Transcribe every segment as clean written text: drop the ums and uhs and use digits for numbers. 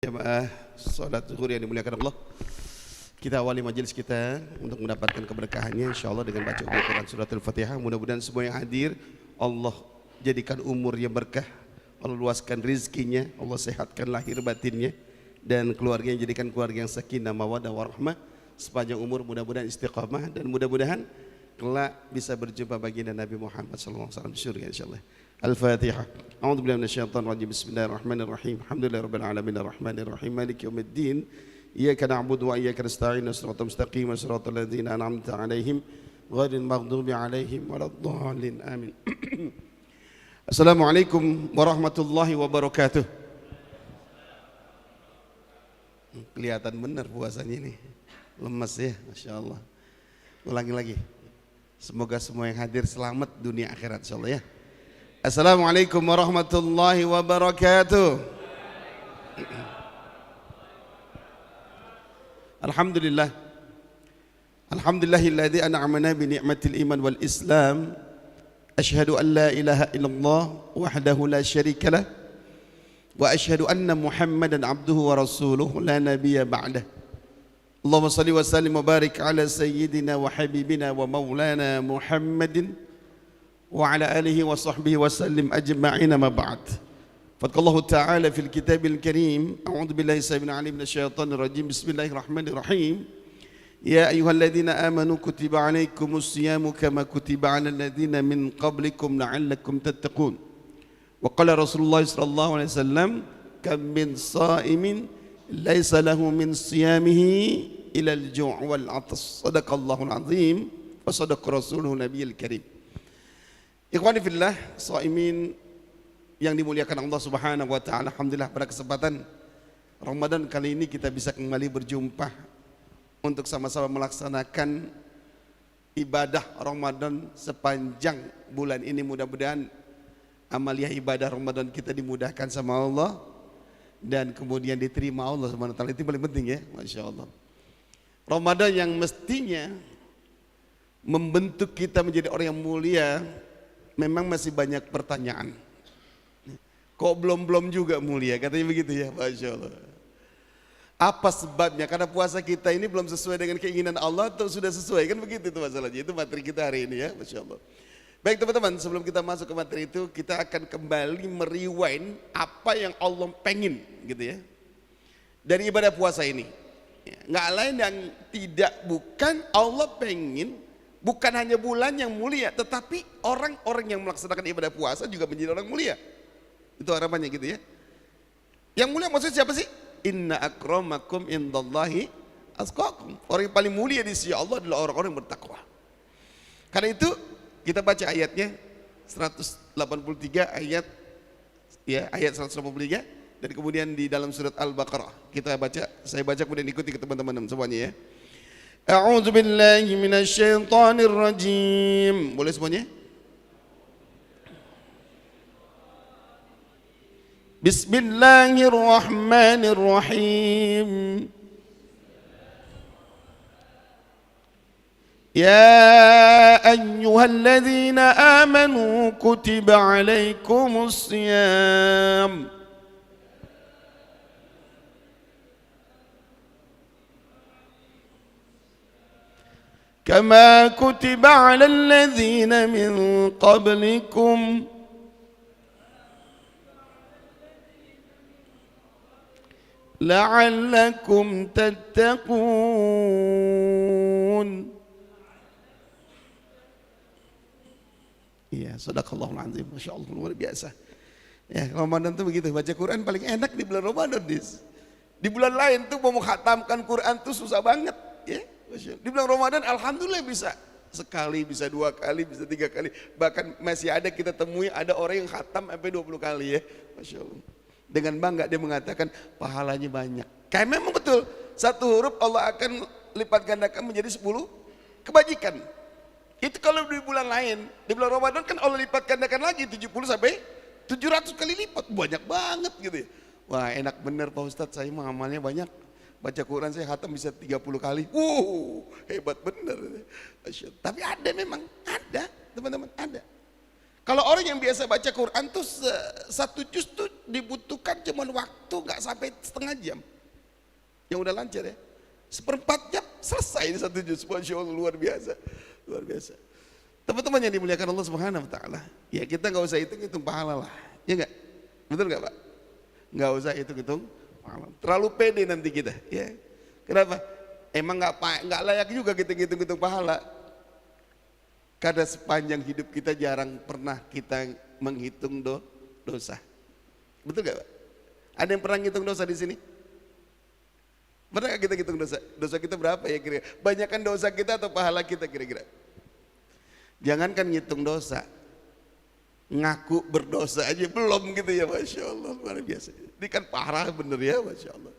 Jamaah salat zuhur yang dimuliakan Allah, kita awali majelis kita untuk mendapatkan keberkahannya insyaallah dengan baca Al-Quran surat Al-Fatihah. Mudah-mudahan semua yang hadir Allah jadikan umurnya berkah, Allah luaskan rizkinya, Allah sehatkan lahir batinnya, dan keluarganya jadikan keluarga yang sakinah mawaddah warahmah sepanjang umur. Mudah-mudahan istiqamah dan mudah-mudahan kelak bisa berjumpa baginda Nabi Muhammad sallallahu alaihi wasallam di surga insyaallah. Al-Fatihah. A'udzu billahi minasyaitonir rajim. Bismillahirrahmanirrahim. Alhamdulillahirabbil alamin arrahmanirrahim maliki yaumiddin. Iyyaka na'budu wa iyyaka nasta'in. Shiratal mustaqim shiratal ladzina an'amta 'alaihim ghairil maghdubi 'alaihim waladdallin. Amin. Assalamualaikum warahmatullahi wabarakatuh. Kelihatan benar puasanya ini. Lemas ya, masyaallah. Ulangi lagi. Semoga semua yang hadir selamat dunia akhirat insyaallah ya. Assalamualaikum warahmatullahi wabarakatuh. Alhamdulillah. Alhamdulillahilladzi an'amana bi ni'matil iman wal islam. Asyhadu an la ilaha illallah wahdahu la syarika lah wa asyhadu anna Muhammadan abduhu wa rasuluhu la nabiyya ba'dah. Allahumma shalli wa sallim wa barik ala sayyidina wa habibina wa maulana Muhammadin wa ala alihi wa sahbihi wa sallim ajma'ina ma ba'd. Fadkallahu ta'ala fil kitabil karim. A'udhu billahi sayyidina alim minasyaitanir rajim. Bismillahirrahmanirrahim. Ya ayyuhalladzina amanu kutiba alaikumus siyamu kama kutiba alal ladzina min qablikum la'allakum tattaqun. Wa qala Rasulullah sallallahu alaihi wasallam kam min sha'imin laisa lahu min siyamihi ila al-ju' wal 'atas. Shadaqallahul azim wa shadaqa rasuluhu nabiyil karim. Ikhwani fillah, shaimin yang dimuliakan Allah Subhanahu wa taala. Alhamdulillah pada kesempatan Ramadan kali ini kita bisa kembali berjumpa untuk sama-sama melaksanakan ibadah Ramadan sepanjang bulan ini. Mudah-mudahan amaliyah ibadah Ramadan kita dimudahkan sama Allah dan kemudian diterima Allah Subhanahu wa taala. Itu paling penting ya, Masya Allah. Ramadan yang mestinya membentuk kita menjadi orang yang mulia, memang masih banyak pertanyaan. Kok belum juga mulia? Katanya begitu ya, Masya Allah. Apa sebabnya? Karena puasa kita ini belum sesuai dengan keinginan Allah atau sudah sesuai? Kan begitu itu masalahnya. Itu materi kita hari ini ya, Masya Allah. Baik teman-teman, sebelum kita masuk ke materi itu, kita akan kembali merewind apa yang Allah pengen gitu ya dari ibadah puasa ini. Nggak lain yang tidak bukan Allah pengen. Bukan hanya bulan yang mulia, tetapi orang-orang yang melaksanakan ibadah puasa juga menjadi orang mulia. Itu harapannya gitu ya. Yang mulia maksudnya siapa sih? Inna akramakum indallahi atqakum. Orang yang paling mulia di sisi Allah adalah orang-orang yang bertakwa. Karena itu kita baca ayatnya 183 ayat ya, ayat 183 dan kemudian di dalam surat Al-Baqarah. Kita baca, saya baca kemudian ikuti ke teman-teman semuanya ya. A'udzu billahi minasyaitonir rajim. Boleh semuanya? Bismillahirrahmanirrahim. Ya ayyuhalladzina amanu kutiba alaikumus siyam كما كتب على الذين من قبلكم لعلكم تتقون. Iya, sadaqallahul azim. Masya Allah, luar biasa. Ya, Ramadan tuh begitu, baca Quran paling enak di bulan Ramadan. Di bulan lain tuh mau menghatamkan Quran tuh susah banget ya. Di bulan Ramadan alhamdulillah bisa sekali, bisa 2 kali, bisa 3 kali. Bahkan masih ada kita temui ada orang yang khatam sampai 20 kali ya. Masya Allah. Dengan bangga dia mengatakan pahalanya banyak. Kayak memang betul, satu huruf Allah akan lipat gandakan menjadi 10 kebajikan. Itu kalau di bulan lain. Di bulan Ramadan kan Allah lipat gandakan lagi 70 sampai 700 kali lipat. Banyak banget gitu ya. Wah enak bener Pak Ustadz, saya mah amalnya banyak. Baca Quran saya khatam bisa 30 kali. Hebat bener. Tapi ada memang, ada teman-teman, ada. Kalau orang yang biasa baca Quran tuh satu juz tuh dibutuhkan cuma waktu nggak sampai setengah jam. Yang udah lancar ya. Seperempat jam selesai ini satu juz. Masya Allah, luar biasa. Luar biasa. Teman-teman yang dimuliakan Allah Subhanahu wa taala, ya kita nggak usah hitung-hitung pahala lah. Ya enggak? Betul enggak, Pak? Nggak usah hitung-hitung pahala. Terlalu pede nanti kita, ya. Kenapa? Emang nggak layak juga kita hitung-hitung pahala. Karena sepanjang hidup kita jarang pernah kita menghitung dosa. Betul nggak, Pak? Ada yang pernah ngitung dosa di sini? Pernah nggak kita hitung dosa? Dosa kita berapa ya kira-kira? Banyakan dosa kita atau pahala kita kira-kira? Jangankan ngitung dosa, ngaku berdosa aja belum gitu ya, Masya Allah, luar biasa. Ini kan parah bener ya, Masya Allah.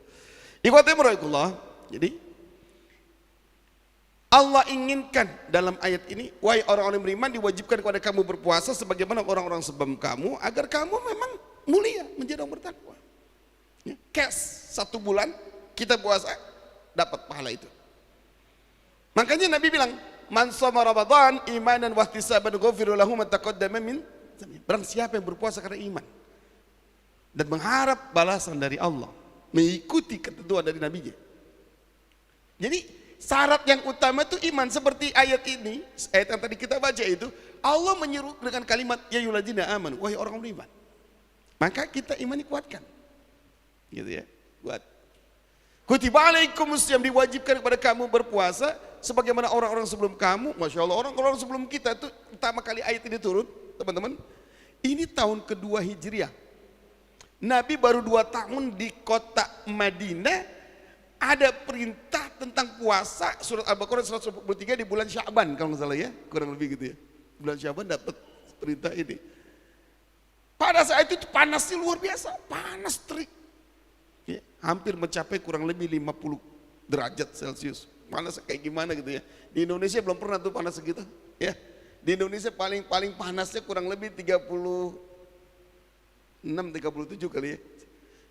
Ikhwati rahimahullah. Jadi Allah inginkan dalam ayat ini, wahai orang-orang beriman, diwajibkan kepada kamu berpuasa sebagaimana orang-orang sebelum kamu, agar kamu memang mulia, menjadi orang bertakwa. Ya, cash 1 bulan kita puasa dapat pahala itu. Makanya Nabi bilang, man shoma Ramadan imanan wa ihtisaban ghafiru lahu ma taqaddama min dhanbi. Barang siapa yang berpuasa karena iman dan mengharap balasan dari Allah, mengikuti ketentuan dari Nabi-Nya. Jadi syarat yang utama itu iman. Seperti ayat ini, ayat yang tadi kita baca itu, Allah menyeru dengan kalimat ya ayyuhalladzina amanu, wahai orang beriman. Maka kita iman dikuatkan. Gitu ya, kuat. Kutiba alaikumusiyam, diwajibkan kepada kamu berpuasa sebagaimana orang-orang sebelum kamu. Masya Allah, orang-orang sebelum kita itu pertama kali ayat ini turun, teman-teman. Ini tahun kedua Hijriah. Nabi baru 2 tahun di kota Madinah. Ada perintah tentang puasa, surat Al-Baqarah 123 di bulan Sya'ban kalau nggak salah ya, kurang lebih gitu ya. Bulan Sya'ban dapat perintah ini. Pada saat itu panasnya luar biasa, panas terik. Ya, hampir mencapai kurang lebih 50 derajat Celcius. Panas kayak gimana gitu ya. Di Indonesia belum pernah tuh panas segitu. Ya. Di Indonesia paling panasnya kurang lebih 36, 37 kali ya.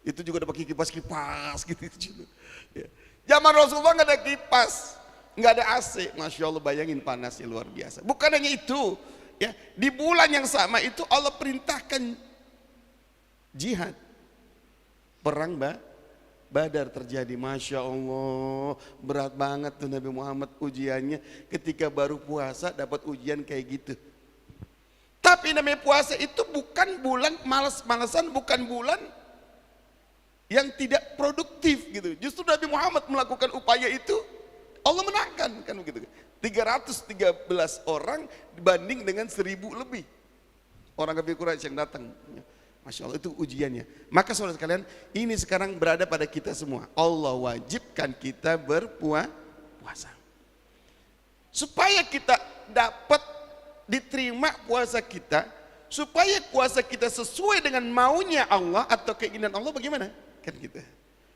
Itu juga ada pakai kipas-kipas gitu. Ya. Zaman Rasulullah nggak ada kipas, nggak ada AC. Masya Allah, bayangin panasnya luar biasa. Bukan hanya itu, ya, di bulan yang sama itu Allah perintahkan jihad, perang Badar terjadi. Masya Allah, berat banget tuh Nabi Muhammad ujiannya. Ketika baru puasa dapat ujian kayak gitu. Tapi namanya puasa itu bukan bulan malas-malasan, bukan bulan yang tidak produktif gitu. Justru Nabi Muhammad melakukan upaya itu, Allah menangkan kan begitu. 313 orang dibanding dengan 1000 lebih orang kafir Quraisy yang datang. Masya Allah, itu ujiannya. Maka saudara sekalian, ini sekarang berada pada kita semua. Allah wajibkan kita berpuasa supaya kita dapat diterima puasa kita, supaya puasa kita sesuai dengan maunya Allah atau keinginan Allah. Bagaimana? Kan kita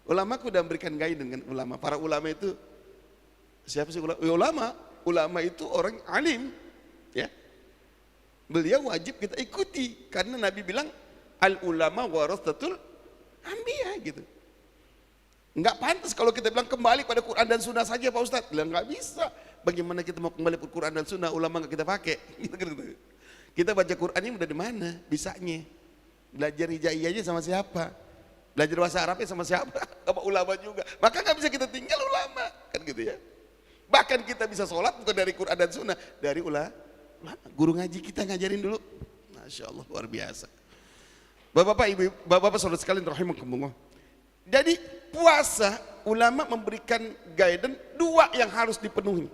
ulama udah memberikan guidance dengan ulama. Para ulama itu siapa sih ulama? Ulama itu orang alim, ya. Beliau wajib kita ikuti karena Nabi bilang al ulama warasatul anbiya gitu. Enggak pantas kalau kita bilang kembali pada Quran dan Sunnah saja Pak Ustadz. Bilang enggak bisa. Bagaimana kita mau kembali pada Quran dan Sunnah, ulama enggak kita pakai? Kita baca Quran ini udah di mana bisanya? Belajar hijaiyahnya sama siapa? Belajar bahasa Arabnya sama siapa? Sama ulama juga. Maka nggak bisa kita tinggal ulama, kan gitu ya. Bahkan kita bisa sholat bukan dari Quran dan Sunnah, dari ulama. Guru ngaji kita ngajarin dulu. Masya Allah, luar biasa. Bapak-bapak, ibu, bapak-bapak saudara sekalian rahimakumullah. Jadi puasa, ulama memberikan guidance 2 yang harus dipenuhi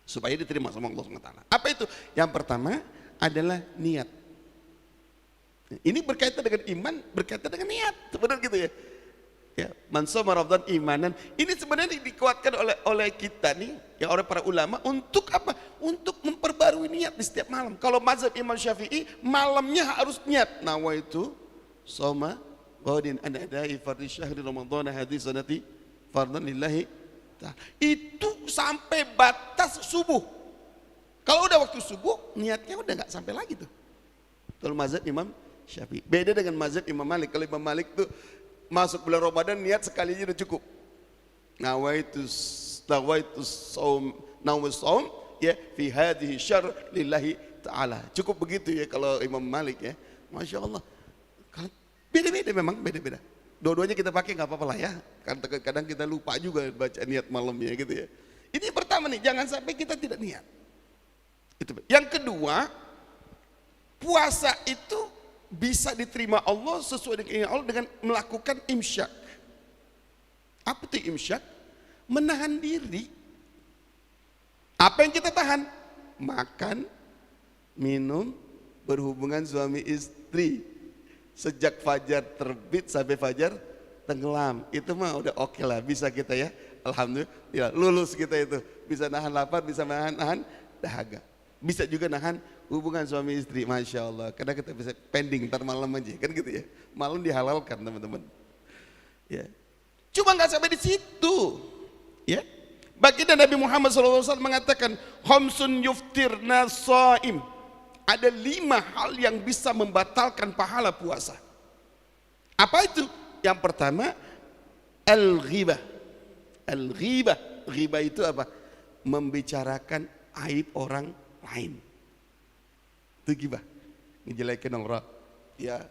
supaya diterima sama Allah SWT. Apa itu? Yang pertama adalah niat. Ini berkaitan dengan iman, berkaitan dengan niat, benar gitu ya. Ya, man shoma Ramadan imanan. Ini sebenarnya dikuatkan oleh kita nih, ya, oleh para ulama untuk apa? Untuk memperbarui niat di setiap malam. Kalau mazhab Imam Syafi'i, malamnya harus niat. Nawaitu shoma ghadin an adai fardhi syahri Ramadan hadis sanati fardhan lillahi ta'ala. Itu sampai batas subuh. Kalau udah waktu subuh, niatnya udah nggak sampai lagi tuh. Kalau mazhab Imam Syafi'i. Beda dengan mazhab Imam Malik. Kalau Imam Malik tuh masuk bulan Ramadan niat sekali aja udah cukup. Nawaitu shaum ya fi hadhihi syahr lillahi ta'ala. Cukup begitu ya kalau Imam Malik ya. Masya Allah. Beda-beda memang, beda-beda. Dua-duanya kita pakai nggak apa-apa lah ya. Kadang kita lupa juga baca niat malamnya gitu ya. Ini yang pertama nih, jangan sampai kita tidak niat. Itu. Yang kedua, puasa itu bisa diterima Allah sesuai dengan keinginan Allah dengan melakukan imsyak. Apa itu imsyak? Menahan diri. Apa yang kita tahan? Makan, minum, berhubungan suami istri. Sejak fajar terbit sampai fajar tenggelam. Itu mah udah oke lah, bisa kita ya. Alhamdulillah, lulus kita itu. Bisa nahan lapar, bisa nahan dahaga. Bisa juga nahan hubungan suami istri, Masya Allah. Karena kita bisa pending ntar malam aja, kan gitu ya. Malam dihalalkan teman-teman. Ya. Cuma nggak sampai di situ. Ya. Baginda Nabi Muhammad SAW mengatakan, khamsun yuftirna shaim. Ada 5 hal yang bisa membatalkan pahala puasa. Apa itu? Yang pertama, al-ghibah. Al-ghibah. Ghibah itu apa? Membicarakan aib orang lain. Itu ghibah. Ngejelekin orang. Ya,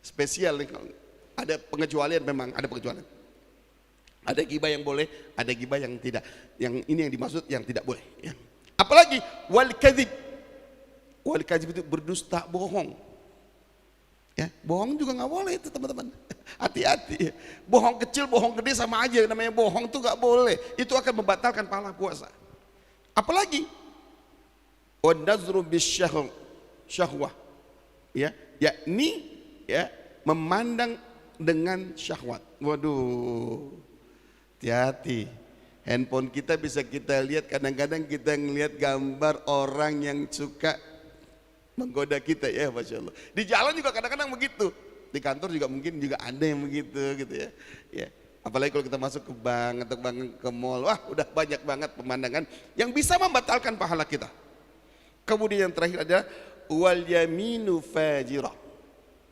spesial nih. Ada pengecualian memang, ada pengecualian. Ada ghibah yang boleh, ada ghibah yang tidak. Yang ini yang dimaksud yang tidak boleh. Ya. Apalagi wal kadzib. Wal kadzib itu berdusta, bohong. Ya, bohong juga nggak boleh itu teman-teman. Hati-hati. Bohong kecil, bohong gede sama aja. Namanya bohong tuh nggak boleh. Itu akan membatalkan pahala puasa. Apalagi wan nazru bisyahwah. Ya, yakni ya memandang dengan syahwat. Waduh. Hati-hati. Handphone kita bisa kita lihat, kadang-kadang kita ngelihat gambar orang yang suka menggoda kita ya, Masya Allah. Di jalan juga kadang-kadang begitu. Di kantor juga mungkin juga ada yang begitu gitu ya. Ya. Apalagi kalau kita masuk ke bank atau ke mall, wah udah banyak banget pemandangan yang bisa membatalkan pahala kita. Kemudian yang terakhir adalah wal yaminu fajirah,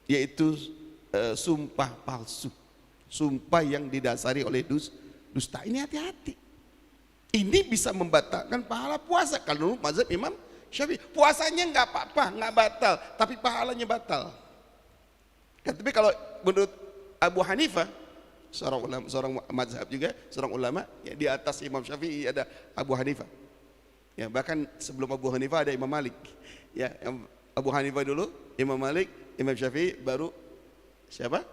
yaitu sumpah palsu. Sumpah yang didasari oleh dusta. Ini hati-hati. Ini bisa membatalkan pahala puasa. Kalau mazhab Imam Syafi'i, puasanya nggak apa-apa, nggak batal, tapi pahalanya batal. Tapi kalau menurut Abu Hanifah, seorang mazhab juga, seorang ulama, ya, di atas Imam Syafi'i ada Abu Hanifah. Ya, bahkan sebelum Abu Hanifah ada Imam Malik. Ya, Abu Hanifah dulu, Imam Malik, Imam Syafi'i, baru siapa?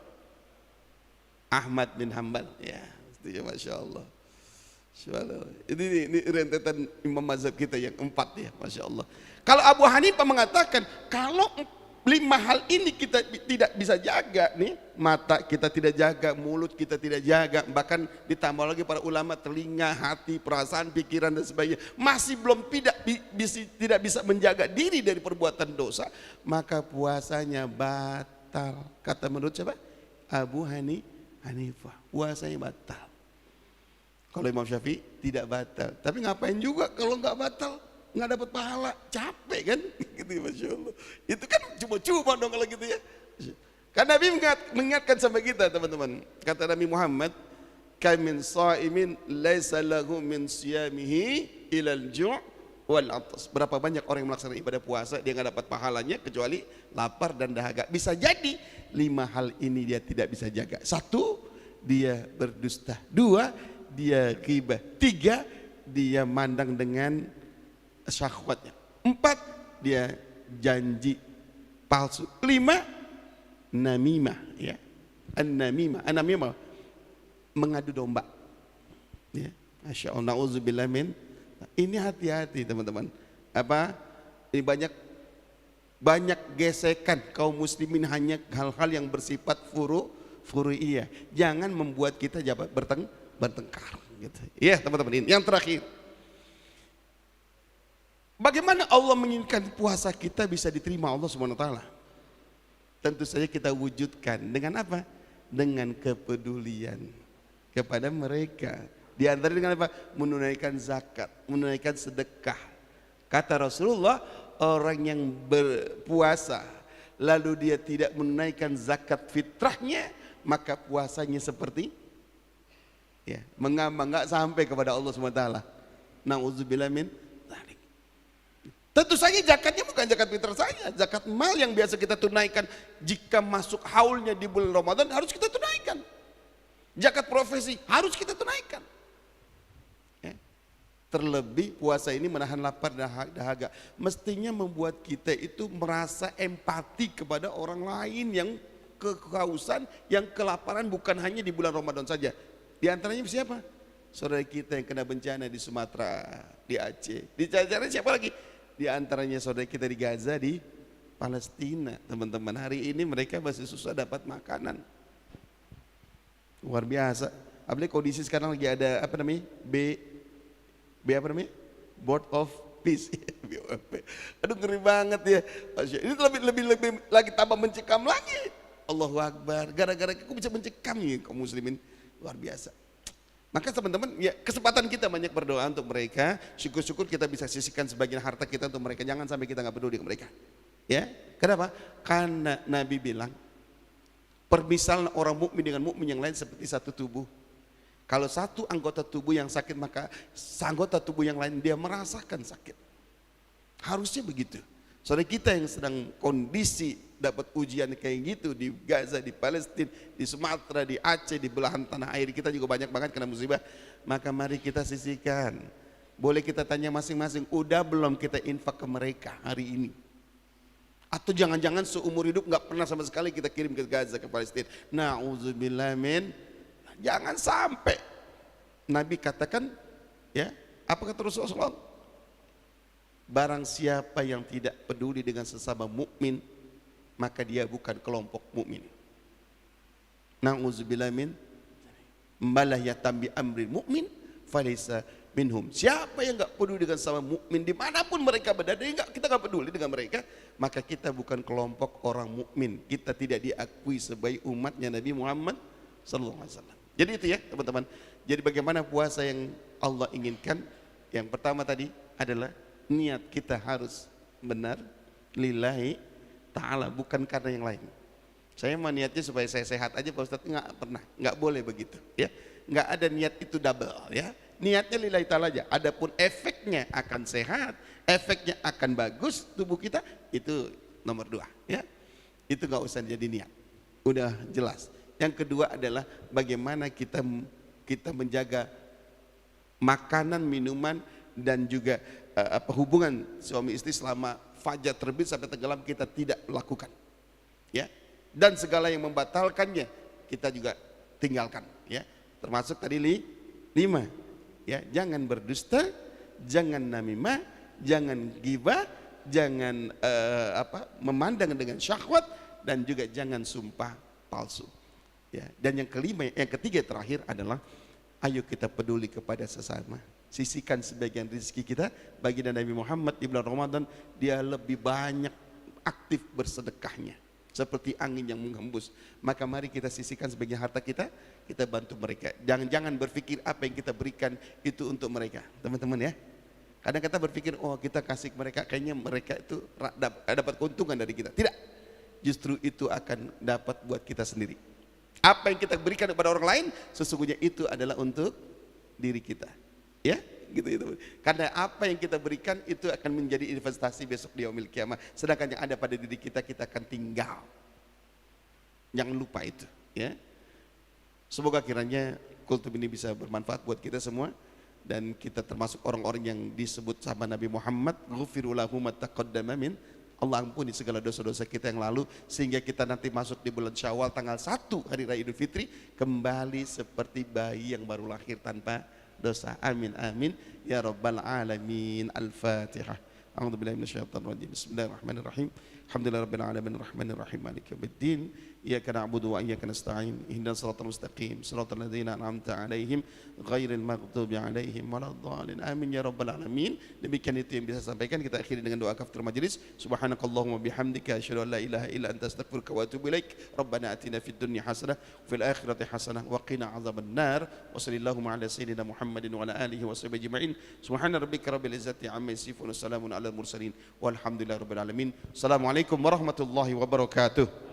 Ahmad bin Hanbal. Ya, Masya Allah. Ini rentetan imam mazhab kita yang 4 ya, Masya Allah. Kalau Abu Hanifah mengatakan kalau 5 hal ini kita tidak bisa jaga nih, mata kita tidak jaga, mulut kita tidak jaga, bahkan ditambah lagi para ulama telinga, hati, perasaan, pikiran dan sebagainya, masih belum tidak bisa menjaga diri dari perbuatan dosa, maka puasanya batal. Kata menurut siapa? Abu Hanifah, puasanya batal. Kalau Imam Syafi'i tidak batal. Tapi ngapain juga kalau nggak batal, nggak dapat pahala, capek kan? Gitu, Masya Allah. Itu kan cuma-cuma dong kalau gitu ya. Karena Nabi mengingatkan sama kita teman-teman. Kata Nabi Muhammad, "Kamin sha'imin laisa lahu min siyamihi ilal ju' wal 'atas." Berapa banyak orang yang melaksanakan ibadah puasa dia nggak dapat pahalanya kecuali lapar dan dahaga. Bisa jadi 5 hal ini dia tidak bisa jaga. 1, dia berdusta. 2, dia ghibah. 3, dia mandang dengan syahwatnya. 4, dia janji palsu. 5, namimah ya. An-namimah mengadu domba. Ya, Masya Allah, na'udzubillah min. Ini hati-hati teman-teman. Apa? Ini banyak gesekan kaum muslimin hanya hal-hal yang bersifat furu'iyah. Jangan membuat kita bertengkar gitu. Ya teman-teman, ini yang terakhir. Bagaimana Allah menginginkan puasa kita bisa diterima Allah SWT? Tentu saja kita wujudkan dengan apa? Dengan kepedulian kepada mereka. Di antara dengan apa? Menunaikan zakat, menunaikan sedekah. Kata Rasulullah, orang yang berpuasa lalu dia tidak menunaikan zakat fitrahnya, maka puasanya seperti ya, mengambang, nggak sampai kepada Allah SWT. Na'udzubillah min dzalik. Tentu saja zakatnya bukan zakat fitrah saja, zakat mal yang biasa kita tunaikan jika masuk haulnya di bulan Ramadan harus kita tunaikan. Zakat profesi harus kita tunaikan. Ya. Terlebih puasa ini menahan lapar dan dahaga. Mestinya membuat kita itu merasa empati kepada orang lain yang kehausan, yang kelaparan bukan hanya di bulan Ramadan saja. Di antaranya siapa? Saudara kita yang kena bencana di Sumatera, di Aceh. Di antaranya siapa lagi? Di antaranya saudara kita di Gaza, di Palestina. Teman-teman, hari ini mereka masih susah dapat makanan. Luar biasa. Apalagi kondisi sekarang lagi ada apa namanya? B apa namanya? Board of Peace. Aduh ngeri banget ya. Ini lebih lagi tambah mencekam lagi. Allahu Akbar. Gara-gara aku bisa mencekam nih kaum muslimin. Luar biasa. Maka teman-teman, ya kesempatan kita banyak berdoa untuk mereka. Syukur-syukur kita bisa sisihkan sebagian harta kita untuk mereka. Jangan sampai kita nggak peduli dengan mereka. Ya, kenapa? Karena Nabi bilang, permisalan orang mukmin dengan mukmin yang lain seperti satu tubuh. Kalau satu anggota tubuh yang sakit, maka anggota tubuh yang lain dia merasakan sakit. Harusnya begitu. Saudara kita yang sedang kondisi dapat ujian kayak gitu di Gaza, di Palestina, di Sumatera, di Aceh, di belahan tanah air kita juga banyak banget kena musibah. Maka mari kita sisihkan. Boleh kita tanya masing-masing, udah belum kita infak ke mereka hari ini? Atau jangan-jangan seumur hidup nggak pernah sama sekali kita kirim ke Gaza, ke Palestina. Na'udzubillah min. Jangan sampai. Nabi katakan, ya, apa kata Rasulullah? Barang siapa yang tidak peduli dengan sesama mukmin, maka dia bukan kelompok mukmin. Na'udzubillah min malah yatambi amri mukmin falaysa minhum. Siapa yang enggak peduli dengan sesama mukmin dimanapun mereka berada, kita enggak peduli dengan mereka, maka kita bukan kelompok orang mukmin. Kita tidak diakui sebagai umatnya Nabi Muhammad sallallahu alaihi wasallam. Jadi itu ya teman-teman. Jadi bagaimana puasa yang Allah inginkan? Yang pertama tadi adalah niat kita harus benar lillahi ta'ala, bukan karena yang lain. Saya mau niatnya supaya saya sehat aja Pak Ustadz, nggak pernah, nggak boleh begitu ya. Nggak ada niat itu double ya. Niatnya lillahi ta'ala aja. Adapun efeknya akan sehat, efeknya akan bagus tubuh kita, itu nomor 2 ya. Itu nggak usah jadi niat. Udah jelas. Yang kedua adalah bagaimana kita menjaga makanan, minuman dan juga hubungan suami istri selama fajar terbit sampai tenggelam kita tidak lakukan ya, dan segala yang membatalkannya kita juga tinggalkan ya, termasuk tadi 5 ya, jangan berdusta, jangan namimah, jangan ghibah, jangan memandang dengan syahwat, dan juga jangan sumpah palsu ya. Dan yang ketiga terakhir adalah ayo kita peduli kepada sesama. Sisihkan sebagian rezeki kita. Baginda Nabi Muhammad di bulan Ramadan dia lebih banyak aktif bersedekahnya seperti angin yang menghembus. Maka mari kita sisihkan sebagian harta kita, kita bantu mereka. Jangan berpikir apa yang kita berikan itu untuk mereka, teman-teman ya. Kadang kita berpikir oh kita kasih ke mereka, kayaknya mereka itu dapat keuntungan dari kita. Tidak, justru itu akan dapat buat kita sendiri. Apa yang kita berikan kepada orang lain sesungguhnya itu adalah untuk diri kita. Ya, gitu. Karena apa yang kita berikan itu akan menjadi investasi besok di yaumil kiamah. Sedangkan yang ada pada diri kita akan tinggal. Jangan lupa itu, ya. Semoga kiranya kultum ini bisa bermanfaat buat kita semua dan kita termasuk orang-orang yang disebut sama Nabi Muhammad, "Ghufiru lahum ma taqaddama min", Allah ampuni segala dosa-dosa kita yang lalu sehingga kita nanti masuk di bulan Syawal tanggal 1 hari raya Idul Fitri kembali seperti bayi yang baru lahir tanpa dosa. Amin amin ya rabbal alamin. Al-Fatihah. A'udzubillahi minasyaitonir rajim. Bismillahirrahmanirrahim. Alhamdulillahirabbil alamin arrahmanir rahim maliki yaumiddin. Iyyaka na'budu wa iyyaka nasta'in. Ihdinas siratal mustaqim. Siratal ladzina an'amta 'alaihim ghairil maghdubi 'alaihim waladdallin. Amin ya rabbal alamin. Demikian itu yang bisa sampaikan. Kita akhiri dengan doa kafaratul majelis. Subhanakallahumma bihamdika asyhadu an la ilaha illa anta astaghfiruka wa atubu ilaik. Rabbana atina fid dunya hasanah wa fil akhirati hasanah wa qina adzabannar. Wa sallallahu ala sayyidina Muhammadin wa ala alihi wa sahbihi ajma'in. Subhana rabbika rabbil izzati amma yasifun. Wassalamun ala al mursalin walhamdulillahi rabbil alamin. Assalamualaikum warahmatullahi wabarakatuh.